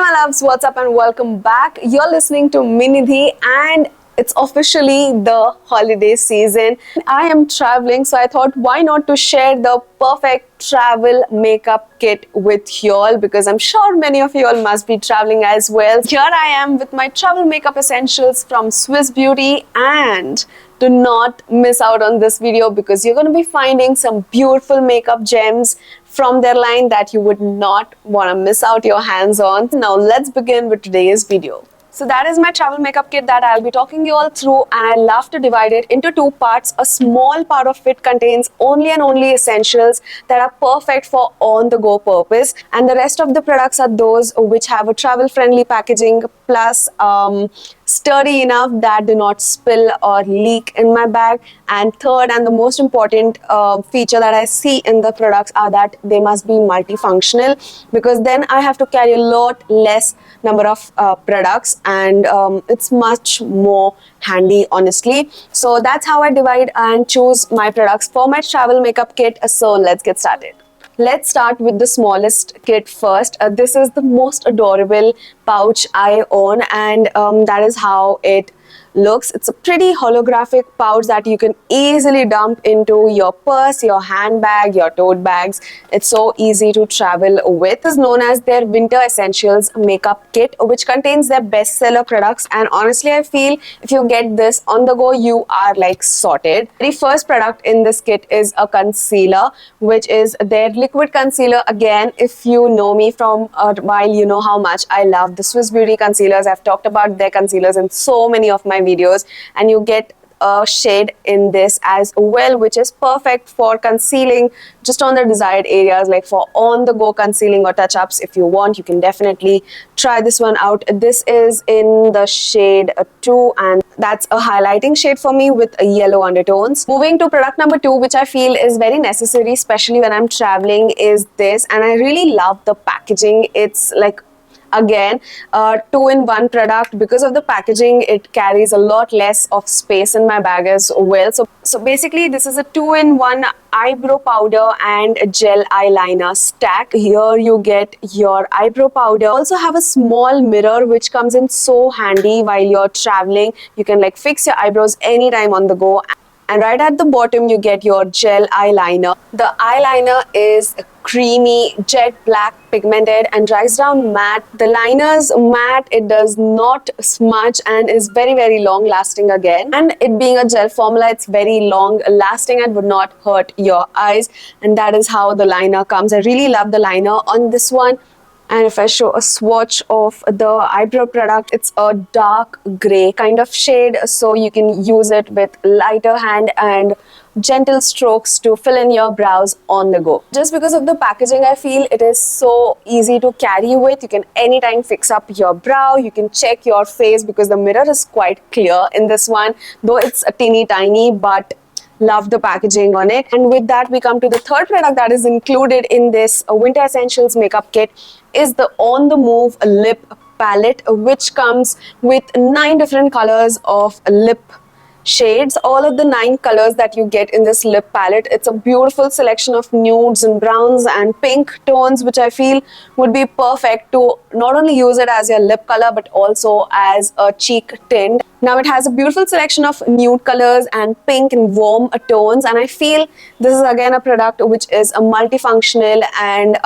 my loves, what's up and welcome back. You're listening to me, Nidhi, and it's officially the holiday season. I am traveling, so I thought why not to share the perfect travel makeup kit with y'all, because I'm sure many of y'all must be traveling as well. Here I am with my travel makeup essentials from Swiss Beauty, and do not miss out on this video because you're going to be finding some beautiful makeup gems from their line that you would not want to miss out your hands on. Now let's begin with today's video. So that is my travel makeup kit that I'll be talking you all through, and I love to divide it into two parts. A small part of it contains only and only essentials that are perfect for on-the-go purpose, and the rest of the products are those which have a travel-friendly packaging plus sturdy enough that do not spill or leak in my bag. And third and the most important feature that I see in the products are that they must be multifunctional, because then I have to carry a lot less number of products, and it's much more handy, honestly. So that's how I divide and choose my products for my travel makeup kit. So let's get started. Let's start with the smallest kit first. This is the most adorable pouch I own, and that is how it looks. It's a pretty holographic pouch that you can easily dump into your purse, your handbag, your tote bags. It's so easy to travel with. It is known as their Winter Essentials Makeup Kit, which contains their bestseller products, and honestly I feel if you get this on the go, you are like sorted. The first product in this kit is a concealer, which is their liquid concealer. Again, if you know me from a while, you know how much I love the Swiss Beauty concealers. I've talked about their concealers in so many of my videos, and you get a shade in this as well, which is perfect for concealing just on the desired areas, like for on the go concealing or touch-ups. If you want, you can definitely try this one out. This is in the shade 2, and that's a highlighting shade for me with yellow undertones. Moving to product number 2, which I feel is very necessary, especially when I'm traveling, is this, and I really love the packaging. It's like, again, a 2-in-1 product. Because of the packaging, it carries a lot less of space in my bag as well. So basically, this is a 2-in-1 eyebrow powder and gel eyeliner stack. Here you get your eyebrow powder. Also have a small mirror which comes in so handy while you're traveling. You can like fix your eyebrows anytime on the go. And right at the bottom, you get your gel eyeliner. The eyeliner is creamy, jet black, pigmented, and dries down matte. The liner's matte, it does not smudge and is very, very long lasting again. And it being a gel formula, it's very long lasting and would not hurt your eyes. And that is how the liner comes. I really love the liner on this one. And if I show a swatch of the eyebrow product, it's a dark gray kind of shade, so you can use it with lighter hand and gentle strokes to fill in your brows on the go. Just because of the packaging, I feel it is so easy to carry with. You can anytime fix up your brow. You can check your face because the mirror is quite clear in this one, though it's a teeny tiny, but love the packaging on it. And with that, we come to the third product that is included in this Winter Essentials makeup kit, is the On The Move lip palette, which comes with 9 different colors of lip shades. All of the 9 colors that you get in this lip palette, it's a beautiful selection of nudes and browns and pink tones, which I feel would be perfect to not only use it as your lip color but also as a cheek tint. Now it has a beautiful selection of nude colors and pink and warm tones, and I feel this is again a product which is a multifunctional, and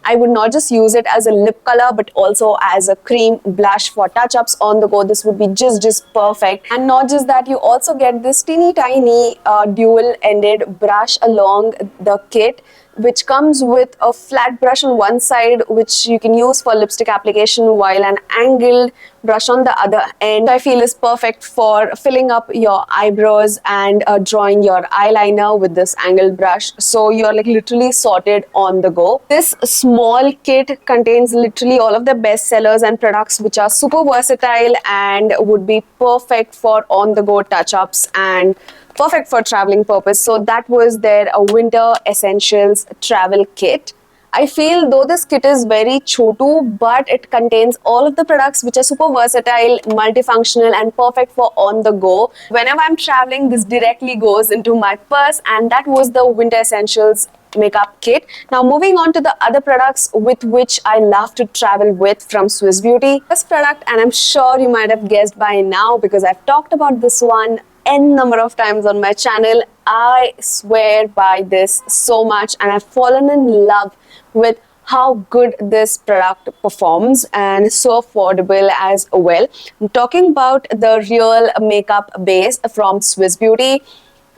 I would not just use it as a lip color but also as a cream blush for touch-ups on the go. This would be just perfect. And not just that, you also get this teeny tiny dual-ended brush along the kit, which comes with a flat brush on one side which you can use for lipstick application, while an angled brush on the other end I feel is perfect for filling up your eyebrows and drawing your eyeliner with this angled brush. So you're like literally sorted on the go. This small kit contains literally all of the best sellers and products which are super versatile and would be perfect for on the go touch-ups and perfect for traveling purpose. So that was their Winter Essentials travel kit. I feel though this kit is very chotu, but it contains all of the products which are super versatile, multifunctional and perfect for on the go. Whenever I'm traveling, this directly goes into my purse, and that was the Winter Essentials makeup kit. Now moving on to the other products with which I love to travel with from Swiss Beauty. This product, and I'm sure you might have guessed by now because I've talked about this one n number of times on my channel. I swear by this so much, and I've fallen in love with how good this product performs, and is so affordable as well. I'm talking about the Real Makeup Base from Swiss Beauty.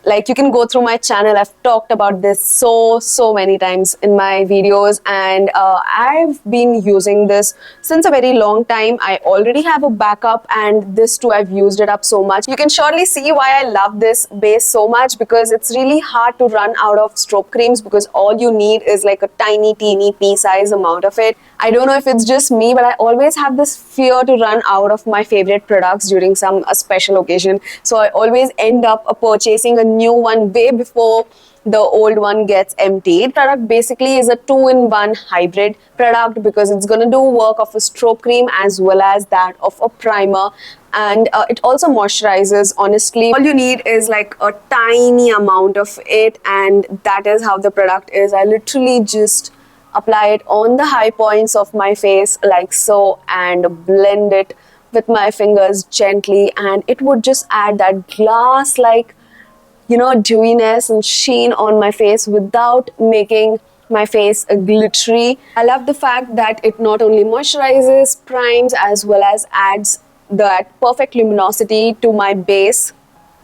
Like, you can go through my channel. I've talked about this so many times in my videos, and I've been using this since a very long time. I already have a backup, and this too, I've used it up so much. You can surely see why I love this base so much, because it's really hard to run out of strobe creams, because all you need is like a tiny teeny pea size amount of it. I don't know if it's just me, but I always have this fear to run out of my favorite products during some special occasion. So I always end up purchasing a new one way before the old one gets emptied. Product basically is a 2-in-1 hybrid product, because it's going to do work of a strobe cream as well as that of a primer, and it also moisturizes. Honestly, all you need is like a tiny amount of it, and that is how the product is. I literally just apply it on the high points of my face like so, and blend it with my fingers gently, and it would just add that glass like, you know, dewiness and sheen on my face without making my face glittery. I love the fact that it not only moisturizes, primes, as well as adds that perfect luminosity to my base.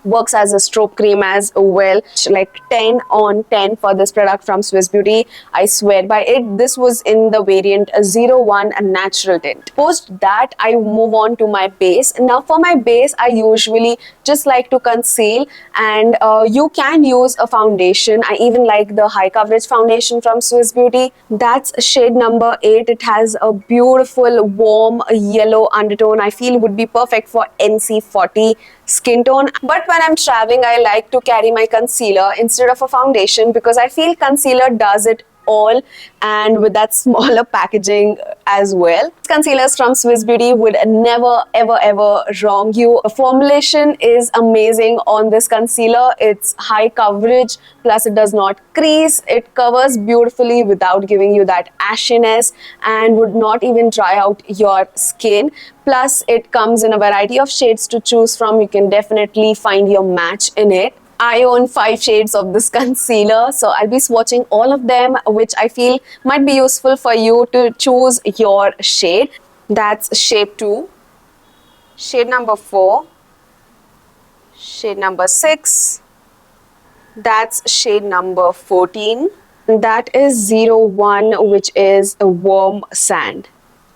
Works as a strobe cream as well. Like 10 on 10 for this product from Swiss Beauty. I swear by it. This was in the variant 01 Natural Tint. Post that, I move on to my base. Now for my base, I usually just like to conceal, and you can use a foundation. I even like the high coverage foundation from Swiss Beauty. That's shade number 8. It has a beautiful warm yellow undertone. I feel would be perfect for NC40 skin tone. But when I'm traveling, I like to carry my concealer instead of a foundation, because I feel concealer does it all, and with that smaller packaging as well. Concealers from Swiss Beauty would never ever wrong you. The formulation is amazing on this concealer. It's high coverage, plus it does not crease. It covers beautifully without giving you that ashiness, and would not even dry out your skin. Plus it comes in a variety of shades to choose from. You can definitely find your match in it. I own 5 shades of this concealer, so I'll be swatching all of them, which I feel might be useful for you to choose your shade. That's shade 2, shade number 4, shade number 6, that's shade number 14, that is 01, which is a warm sand.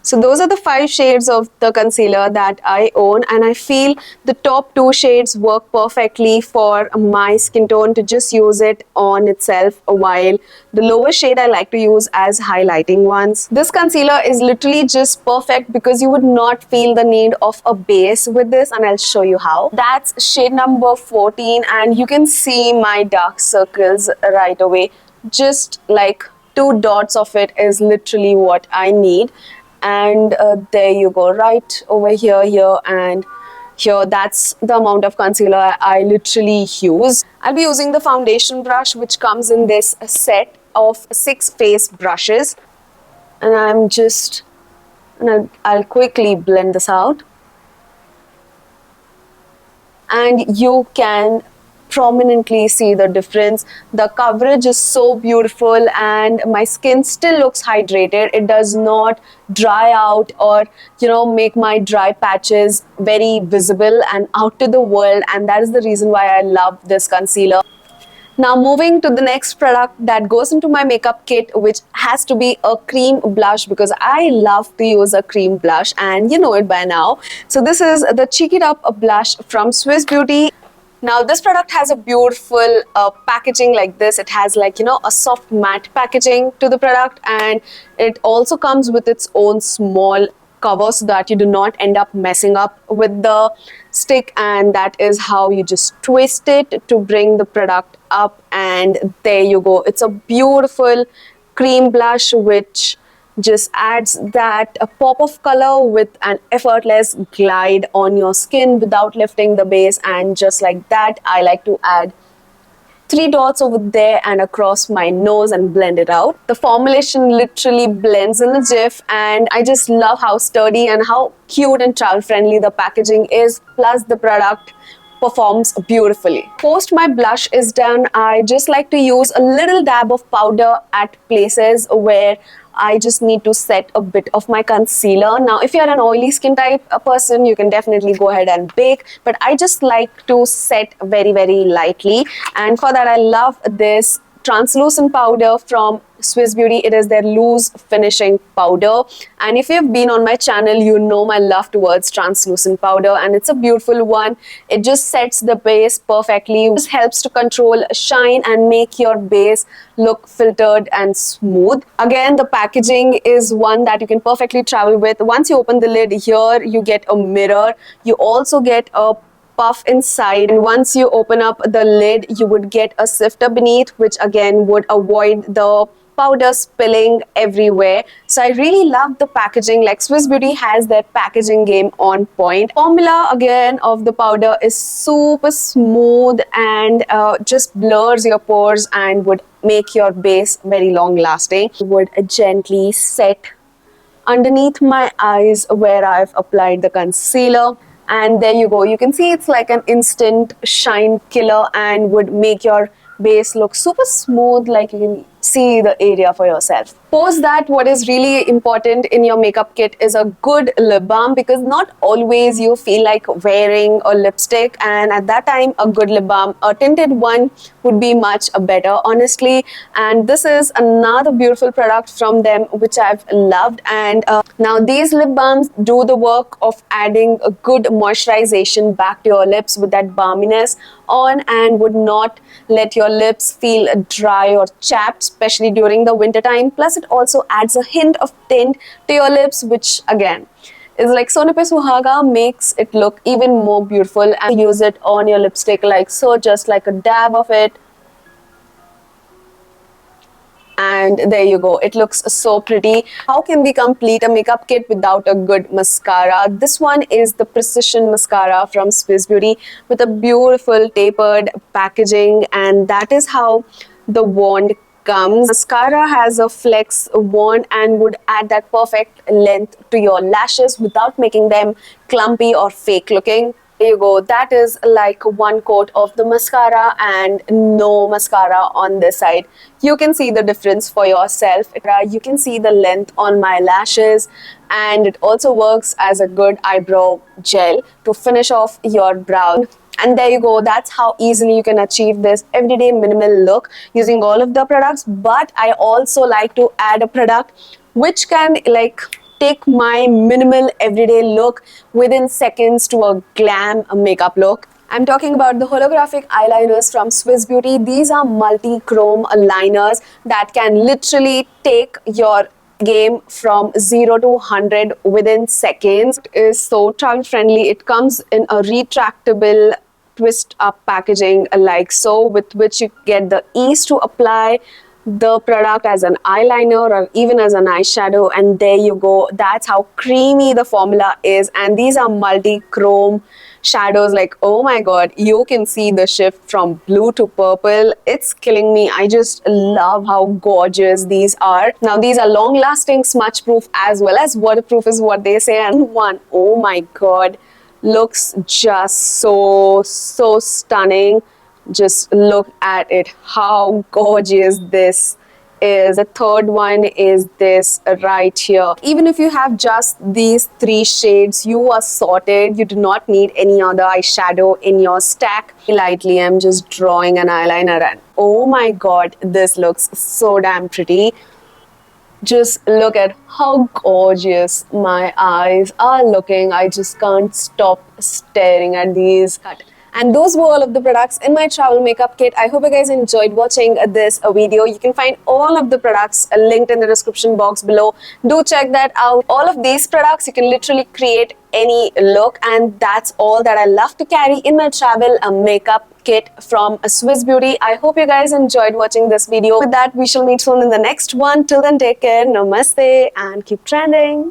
So those are the 5 shades of the concealer that I own, and I feel the top 2 shades work perfectly for my skin tone to just use it on itself, while the lower shade I like to use as highlighting ones. This concealer is literally just perfect, because you would not feel the need of a base with this, and I'll show you how. That's shade number 14, and you can see my dark circles right away. Just like 2 dots of it is literally what I need. And there you go, right over here and here. That's the amount of concealer I literally use. I'll be using the foundation brush, which comes in this set of 6 face brushes, and I'll quickly blend this out, and you can prominently see the difference. The coverage is so beautiful, and my skin still looks hydrated. It does not dry out or, you know, make my dry patches very visible and out to the world, and that is the reason why I love this concealer. Now moving to the next product that goes into my makeup kit, which has to be a cream blush, because I love to use a cream blush, and you know it by now. So this is the Cheek It Up blush from Swiss Beauty. Now this product has a beautiful packaging like this. It has, like, you know, a soft matte packaging to the product, and it also comes with its own small cover so that you do not end up messing up with the stick, and that is how you just twist it to bring the product up, and there you go. It's a beautiful cream blush which just adds that a pop of color with an effortless glide on your skin without lifting the base, and just like that I like to add three dots over there and across my nose and blend it out. The formulation literally blends in a jiff, and I just love how sturdy and how cute and travel friendly the packaging is, plus the product performs beautifully. Post my blush is done, I just like to use a little dab of powder at places where I just need to set a bit of my concealer. Now, if you're an oily skin type person, you can definitely go ahead and bake, but I just like to set very, very lightly. And for that, I love this translucent powder from Swiss Beauty. It is their loose finishing powder, and if you've been on my channel, you know my love towards translucent powder, and it's a beautiful one. It just sets the base perfectly. It just helps to control shine and make your base look filtered and smooth. Again, the packaging is one that you can perfectly travel with. Once you open the lid, here you get a mirror. You also get a puff inside, and once you open up the lid, you would get a sifter beneath, which again would avoid the powder spilling everywhere. So I really love the packaging. Like, Swiss Beauty has their packaging game on point. Formula again of the powder is super smooth and just blurs your pores and would make your base very long lasting. Would gently set underneath my eyes where I've applied the concealer. And there you go. You can see it's like an instant shine killer and would make your base look super smooth, like you can see the area for yourself. Post that, what is really important in your makeup kit is a good lip balm, because not always you feel like wearing a lipstick, and at that time a good lip balm, a tinted one, would be much better, honestly. And this is another beautiful product from them which I've loved. And now these lip balms do the work of adding a good moisturization back to your lips with that balminess on, and would not let your lips feel dry or chapped, especially during the winter time. Plus it also adds a hint of tint to your lips, which again is like Sone Pe Suhaga, makes it look even more beautiful. And use it on your lipstick like so, just like a dab of it, and there you go. It looks so pretty. How can we complete a makeup kit without a good mascara? This one is the Precision Mascara from Swiss Beauty with a beautiful tapered packaging, and that is how the wand comes. Mascara has a flex wand and would add that perfect length to your lashes without making them clumpy or fake looking. There you go. That is like one coat of the mascara and no mascara on this side. You can see the difference for yourself. You can see the length on my lashes, and it also works as a good eyebrow gel to finish off your brow. And there you go. That's how easily you can achieve this everyday minimal look using all of the products. But I also like to add a product which can take my minimal everyday look within seconds to a glam makeup look. I'm talking about the holographic eyeliners from Swiss Beauty. These are multi-chrome liners that can literally take your game from 0 to 100 within seconds. It is so travel friendly. It comes in a retractable twist up packaging like so, with which you get the ease to apply the product as an eyeliner or even as an eyeshadow. And there you go. That's how creamy the formula is. And these are multi-chrome shadows. Like, oh my god, you can see the shift from blue to purple. It's killing me. I just love how gorgeous these are. Now these are long lasting, smudge proof as well as waterproof is what they say. And one, oh my god, looks just so stunning. Just look at it, how gorgeous this is. The third one is this right here. Even if you have just these 3 shades, you are sorted. You do not need any other eyeshadow in your stack. Lightly, I'm just drawing an eyeliner, and oh my god, this looks so damn pretty. Just look at how gorgeous my eyes are looking. I just can't stop staring at these. And those were all of the products in my travel makeup kit. I hope you guys enjoyed watching this video. You can find all of the products linked in the description box below. Do check that out. All of these products, you can literally create any look, and that's all that I love to carry in my travel makeup kit from Swiss Beauty. I hope you guys enjoyed watching this video. With that, we shall meet soon in the next one. Till then, take care, namaste, and keep trending.